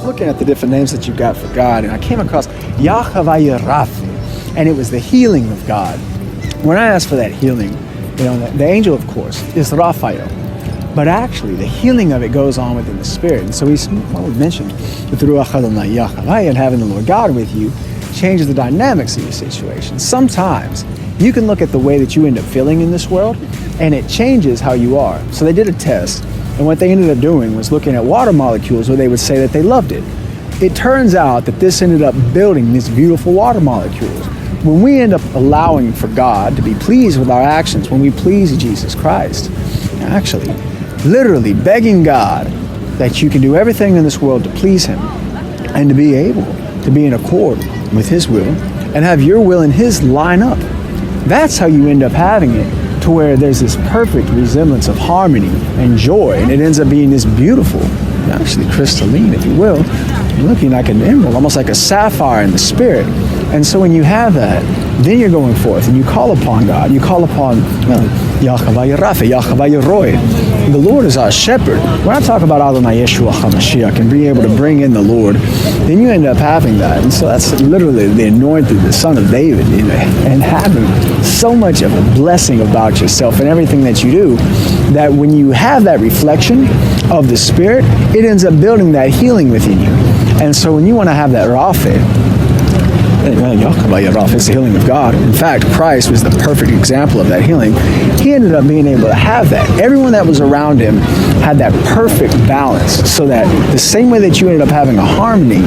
looking at the different names that you've got for God, and I came across Yahavaya Rafi, and it was the healing of God. When I asked for that healing, the angel, of course, is Raphael. But actually, the healing of it goes on within the spirit. And so we mentioned with the Ruach Adonai Yahavaya and having the Lord God with you changes the dynamics of your situation. Sometimes you can look at the way that you end up feeling in this world, and it changes how you are. So they did a test, and what they ended up doing was looking at water molecules where they would say that they loved it. It turns out that this ended up building these beautiful water molecules. When we end up allowing for God to be pleased with our actions, when we please Jesus Christ, actually, literally begging God that you can do everything in this world to please Him and to be able to be in accord with His will and have your will and His line up. That's how you end up having it, to where there's this perfect resemblance of harmony and joy, and it ends up being this beautiful, actually crystalline, if you will, looking like an emerald, almost like a sapphire in the spirit. And so when you have that, then you're going forth and you call upon God. You call upon Yahavaya Rapha, Yahavaya Roy. The Lord is our shepherd. When I talk about Adonai Yeshua HaMashiach and being able to bring in the Lord, then you end up having that. And so that's literally the anointed, the son of David, and having so much of a blessing about yourself and everything that you do, that when you have that reflection of the Spirit, it ends up building that healing within you. And so when you want to have that Rapha, it's the healing of God. In fact, Christ was the perfect example of that healing. He ended up being able to have that. Everyone that was around him had that perfect balance, so that the same way that you ended up having a harmony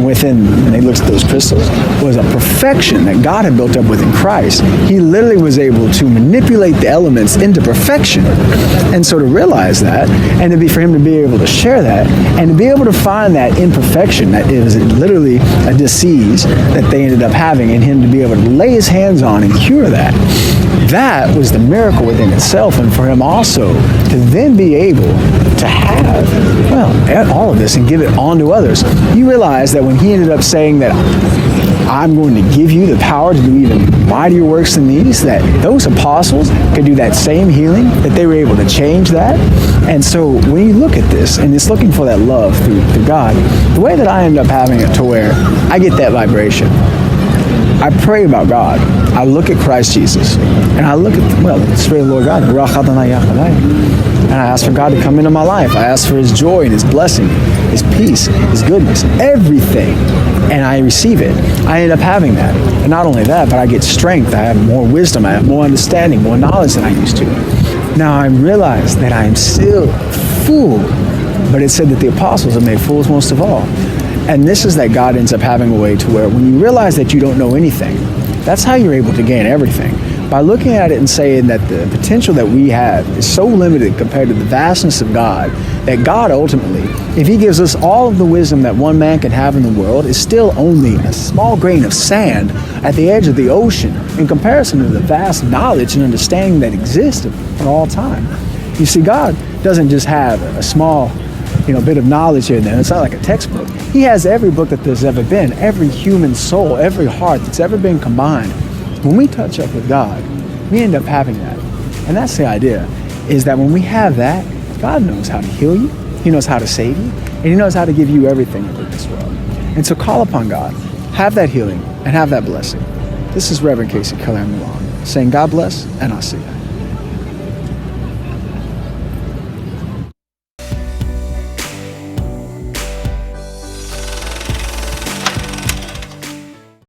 within, and they looked at those crystals, was a perfection that God had built up within Christ. He literally was able to manipulate the elements into perfection. And so to realize that, and for him to be able to share that, and to be able to find that imperfection, that it was literally a disease that they ended up having, and him to be able to lay his hands on and cure that. That was the miracle within itself, and for him also to then be able to have, all of this and give it on to others. You realize that when he ended up saying that, I'm going to give you the power to do even mightier works than these, that those apostles could do that same healing, that they were able to change that. And so when you look at this, and it's looking for that love through God, the way that I end up having it to where I get that vibration, I pray about God. I look at Christ Jesus, and I look at, the Spirit of the Lord God, and I ask for God to come into my life. I ask for His joy and His blessing, His peace, His goodness, everything, and I receive it. I end up having that. And not only that, but I get strength. I have more wisdom. I have more understanding, more knowledge than I used to. Now I realize that I am still a fool, but it said that the apostles are made fools most of all. And this is that God ends up having a way to where when you realize that you don't know anything, that's how you're able to gain everything. By looking at it and saying that the potential that we have is so limited compared to the vastness of God, that God ultimately, if He gives us all of the wisdom that one man can have in the world, is still only a small grain of sand at the edge of the ocean in comparison to the vast knowledge and understanding that exists for all time. You see, God doesn't just have a small bit of knowledge here and there. It's not like a textbook. He has every book that there's ever been, every human soul, every heart that's ever been combined. When we touch up with God, we end up having that. And that's the idea, is that when we have that, God knows how to heal you, He knows how to save you, and He knows how to give you everything in this world. And so call upon God, have that healing, and have that blessing. This is Rev Kasey Carroll saying God bless, and I'll see you.